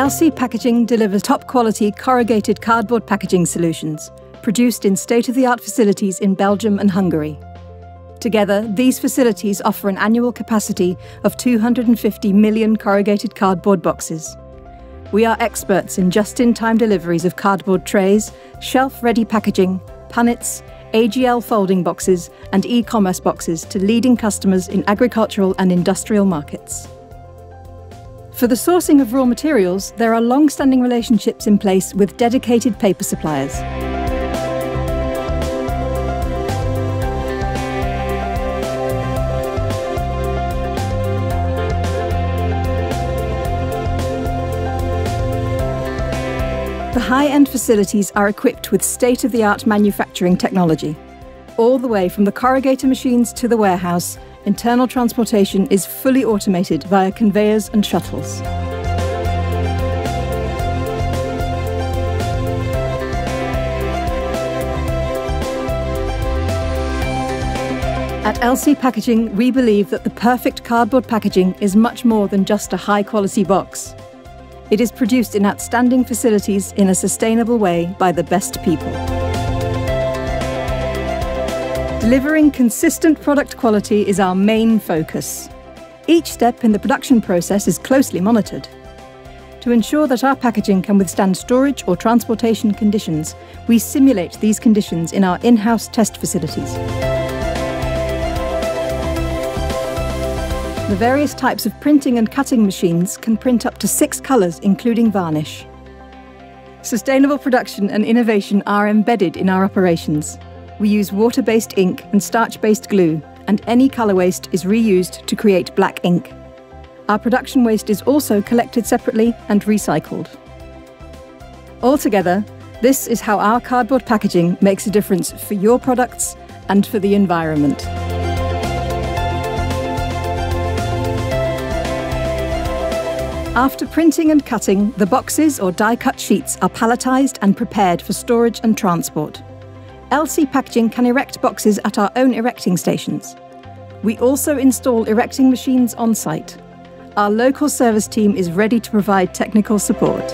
LC Packaging delivers top-quality corrugated cardboard packaging solutions, produced in state-of-the-art facilities in Belgium and Hungary. Together, these facilities offer an annual capacity of 250 million corrugated cardboard boxes. We are experts in just-in-time deliveries of cardboard trays, shelf-ready packaging, punnets, AGL folding boxes and e-commerce boxes to leading customers in agricultural and industrial markets. For the sourcing of raw materials, there are long-standing relationships in place with dedicated paper suppliers. The high-end facilities are equipped with state-of-the-art manufacturing technology. All the way from the corrugator machines to the warehouse, internal transportation is fully automated via conveyors and shuttles. At LC Packaging, we believe that the perfect cardboard packaging is much more than just a high-quality box. It is produced in outstanding facilities in a sustainable way by the best people. Delivering consistent product quality is our main focus. Each step in the production process is closely monitored. To ensure that our packaging can withstand storage or transportation conditions, we simulate these conditions in our in-house test facilities. The various types of printing and cutting machines can print up to 6 colours, including varnish. Sustainable production and innovation are embedded in our operations. We use water-based ink and starch-based glue, and any colour waste is reused to create black ink. Our production waste is also collected separately and recycled. Altogether, this is how our cardboard packaging makes a difference for your products and for the environment. After printing and cutting, the boxes or die-cut sheets are palletised and prepared for storage and transport. LC Packaging can erect boxes at our own erecting stations. We also install erecting machines on site. Our local service team is ready to provide technical support.